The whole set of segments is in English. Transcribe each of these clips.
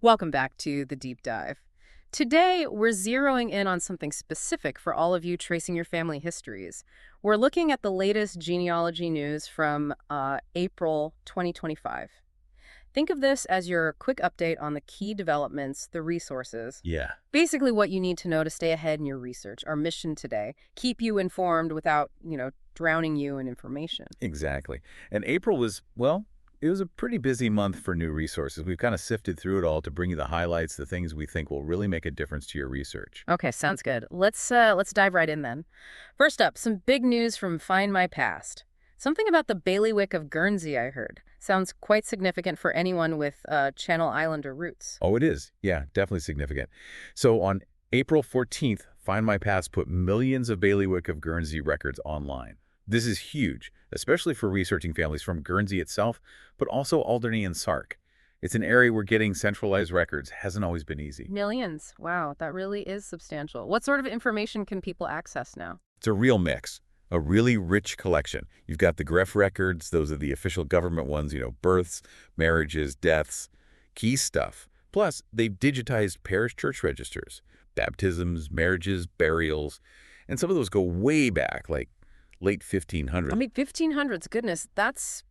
Welcome back to the deep dive. Today, we're zeroing in on something specific for all of you tracing your family histories. We're looking at the latest genealogy news from April 2025. Think of this as your quick update on the key developments, the resources, Yeah, basically what you need to know to stay ahead in your research. Our mission today, keep you informed without, drowning you in information. exactly. And April was, well, it was a pretty busy month for new resources. We've kind of sifted through it all to bring you the highlights, the things we think will really make a difference to your research. Okay, sounds good. Let's dive right in then. First up, some big news from Find My Past. Something about the bailiwick of Guernsey, I heard. Sounds quite significant for anyone with Channel Islander roots. Oh, it is. Yeah, definitely significant. So on April 14th, Find My Past put millions of Bailiwick of Guernsey records online. This is huge, especially for researching families from Guernsey itself, but also Alderney and Sark. It's an area where getting centralized records hasn't always been easy. Millions. Wow, that really is substantial. What sort of information can people access now? It's a real mix, a really rich collection. You've got the Greff records, those are the official government ones, births, marriages, deaths, key stuff. Plus, they've digitized parish church registers, baptisms, marriages, burials, and some of those go way back, like late I 1500s. mean, 1500s, goodness, that's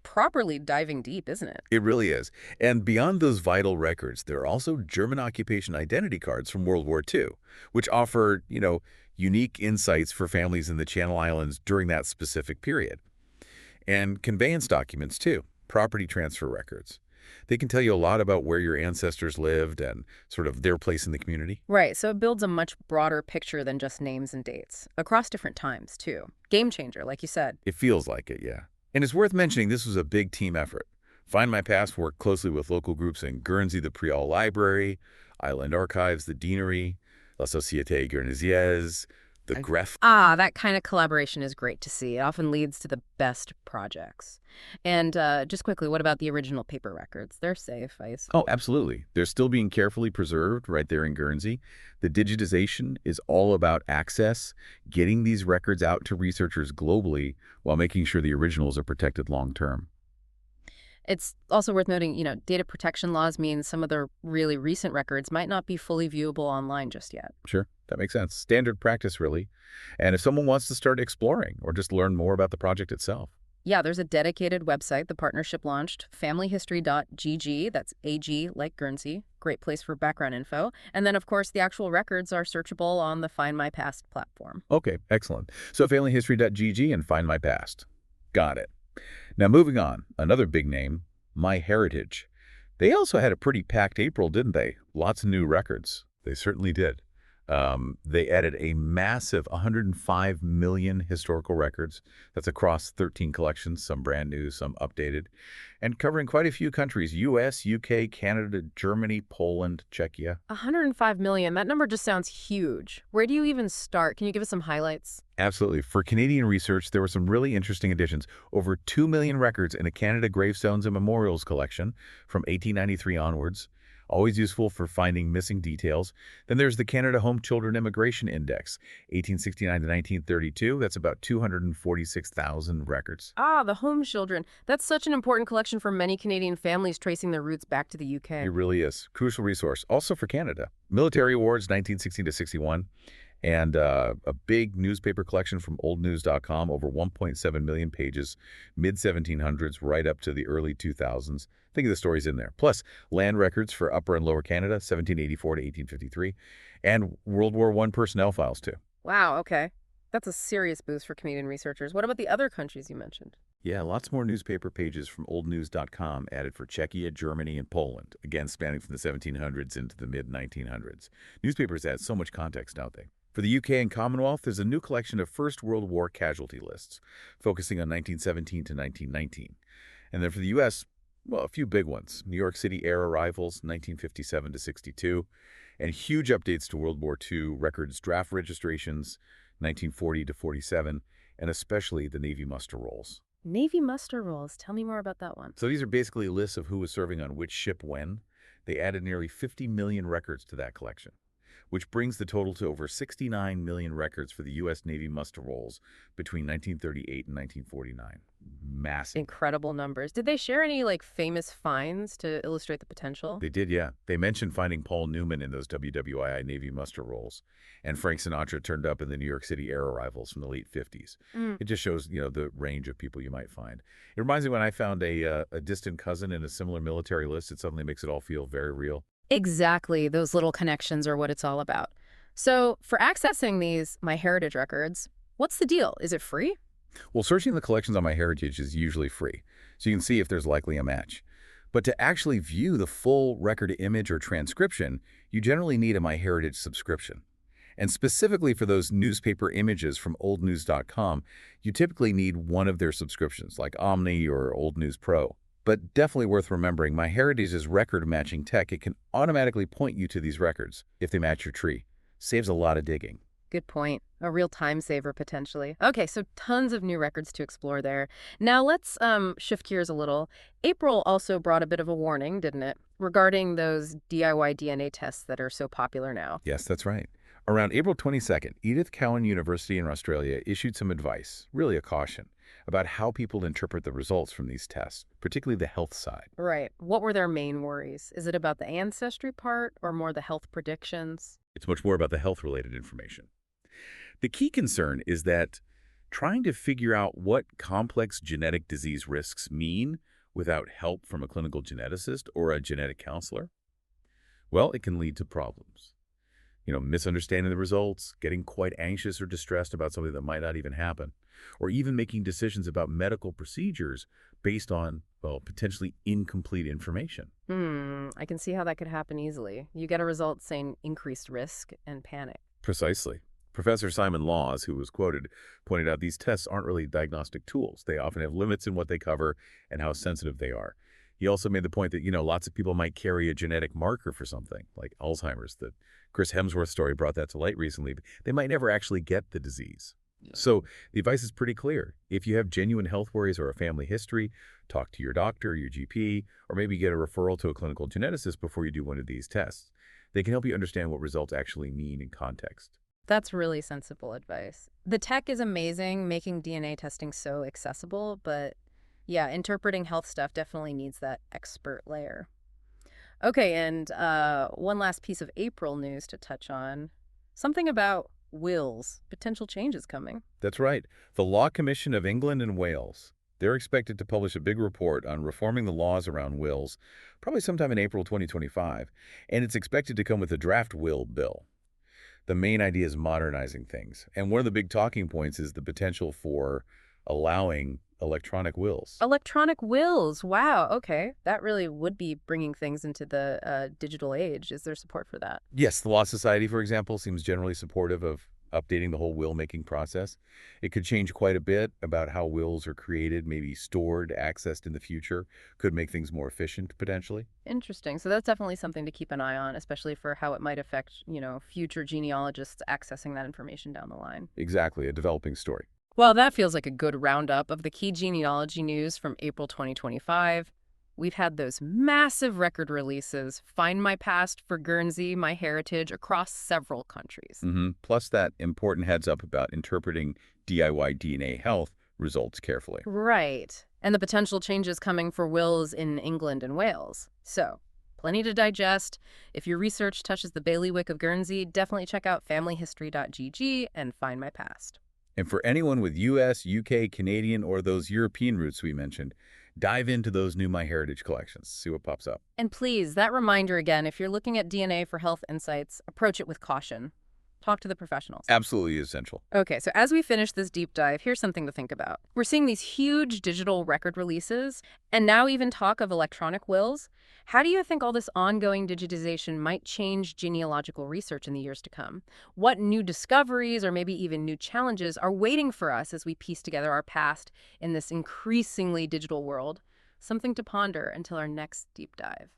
properly diving deep, isn't it? It really is. And beyond those vital records, there are also German occupation identity cards from World War II, which offer, unique insights for families in the Channel Islands during that specific period. And conveyance documents, too, property transfer records. They can tell you a lot about where your ancestors lived and sort of their place in the community. Right, so it builds a much broader picture than just names and dates, across different times, too. Game changer, like you said. It feels like it, yeah. And it's worth mentioning this was a big team effort. Find My Past worked closely with local groups in Guernsey, the Priol Library, Island Archives, the Deanery, La Société Guernesiaise, the Greff. That kind of collaboration is great to see. It often leads to the best projects. And just quickly, what about the original paper records? They're safe, I assume. Oh, absolutely. They're still being carefully preserved right there in Guernsey. The digitization is all about access, getting these records out to researchers globally while making sure the originals are protected long term. It's also worth noting, data protection laws mean some of the really recent records might not be fully viewable online just yet. Sure, that makes sense. Standard practice, really. And if someone wants to start exploring or just learn more about the project itself. Yeah, there's a dedicated website the partnership launched, familyhistory.gg, that's AG like Guernsey, great place for background info. And then, of course, the actual records are searchable on the Find My Past platform. Okay, excellent. So familyhistory.gg and Find My Past. Got it. Now moving on, another big name, MyHeritage. They also had a pretty packed April, didn't they? Lots of new records. They certainly did. They added a massive 105 million historical records. That's across 13 collections, some brand new, some updated, and covering quite a few countries, U.S., U.K., Canada, Germany, Poland, Czechia. 105 million, that number just sounds huge. Where do you even start? Can you give us some highlights? Absolutely. For Canadian research, there were some really interesting additions. Over 2 million records in a Canada Gravestones and Memorials collection from 1893 onwards. Always useful for finding missing details. Then there's the Canada Home Children Immigration Index, 1869 to 1932. That's about 246,000 records. The home children. That's such an important collection for many Canadian families tracing their roots back to the UK. It really is. Crucial resource. Also for Canada. Military awards, 1916 to 61. And a big newspaper collection from oldnews.com, over 1.7 million pages, mid-1700s right up to the early 2000s. Think of the stories in there. Plus, land records for Upper and Lower Canada, 1784 to 1853, and World War I personnel files, too. Wow, okay. That's a serious boost for Canadian researchers. What about the other countries you mentioned? Yeah, lots more newspaper pages from oldnews.com added for Czechia, Germany, and Poland, again spanning from the 1700s into the mid-1900s. Newspapers add so much context, don't they? For the UK and Commonwealth, there's a new collection of First World War casualty lists, focusing on 1917 to 1919. And then for the U.S., well, a few big ones. New York City air arrivals, 1957 to 62, and huge updates to World War II records, draft registrations, 1940 to 47, and especially the Navy muster rolls. Navy muster rolls. Tell me more about that one. So these are basically lists of who was serving on which ship when. They added nearly 50 million records to that collection, which brings the total to over 69 million records for the U.S. Navy muster rolls between 1938 and 1949. Massive. Incredible numbers. Did they share any, like, famous finds to illustrate the potential? They did, yeah. They mentioned finding Paul Newman in those WWII Navy muster rolls, and Frank Sinatra turned up in the New York City air arrivals from the late 50s. Mm. It just shows, the range of people you might find. It reminds me when I found a distant cousin in a similar military list, it suddenly makes it all feel very real. Exactly. Those little connections are what it's all about. So, for accessing these MyHeritage records, what's the deal? Is it free? Well, searching the collections on MyHeritage is usually free, so you can see if there's likely a match. But to actually view the full record image or transcription, you generally need a MyHeritage subscription. And specifically for those newspaper images from oldnews.com, you typically need one of their subscriptions, like Omni or Old News Pro. But definitely worth remembering, MyHeritage's record matching tech, it can automatically point you to these records if they match your tree. Saves a lot of digging. Good point. A real time saver, potentially. Okay, so tons of new records to explore there. Now let's shift gears a little. April also brought a bit of a warning, didn't it, regarding those DIY DNA tests that are so popular now. Yes, that's right. Around April 22nd, Edith Cowan University in Australia issued some advice, really a caution, about how people interpret the results from these tests, particularly the health side. Right. What were their main worries? Is it about the ancestry part or more the health predictions? It's much more about the health-related information. The key concern is that trying to figure out what complex genetic disease risks mean without help from a clinical geneticist or a genetic counselor, well, it can lead to problems. Misunderstanding the results, getting quite anxious or distressed about something that might not even happen, or even making decisions about medical procedures based on, well, potentially incomplete information. I can see how that could happen easily. You get a result saying increased risk and panic. Precisely. Professor Simon Laws, who was quoted, pointed out these tests aren't really diagnostic tools. They often have limits in what they cover and how sensitive they are. He also made the point that, lots of people might carry a genetic marker for something, like Alzheimer's. The Chris Hemsworth story brought that to light recently. But they might never actually get the disease. Yeah. So the advice is pretty clear. If you have genuine health worries or a family history, talk to your doctor, your GP, or maybe get a referral to a clinical geneticist before you do one of these tests. They can help you understand what results actually mean in context. That's really sensible advice. The tech is amazing, making DNA testing so accessible, but yeah, interpreting health stuff definitely needs that expert layer. Okay, and one last piece of April news to touch on. Something about wills, potential changes coming. That's right. The Law Commission of England and Wales. They're expected to publish a big report on reforming the laws around wills, probably sometime in April 2025, and it's expected to come with a draft will bill. The main idea is modernizing things, and one of the big talking points is the potential for allowing electronic wills. Electronic wills. Wow. Okay. That really would be bringing things into the digital age. Is there support for that? Yes, the Law Society, for example, seems generally supportive of updating the whole will-making process. It could change quite a bit about how wills are created, maybe stored, accessed in the future. Could make things more efficient, potentially. Interesting. So that's definitely something to keep an eye on, especially for how it might affect, future genealogists accessing that information down the line. Exactly, a developing story. Well, that feels like a good roundup of the key genealogy news from April 2025. We've had those massive record releases, Find My Past for Guernsey, MyHeritage, across several countries. Plus that important heads up about interpreting DIY DNA health results carefully. Right. And the potential changes coming for wills in England and Wales. So, plenty to digest. If your research touches the bailiwick of Guernsey, definitely check out familyhistory.gg and Find My Past. And for anyone with US, UK, Canadian, or those European roots we mentioned, dive into those new MyHeritage collections. See what pops up. And please, that reminder again, if you're looking at DNA for health insights, approach it with caution. Talk to the professionals. Absolutely essential. Okay, so as we finish this deep dive, here's something to think about. We're seeing these huge digital record releases, and now even talk of electronic wills. How do you think all this ongoing digitization might change genealogical research in the years to come? What new discoveries or maybe even new challenges are waiting for us as we piece together our past in this increasingly digital world? Something to ponder until our next deep dive.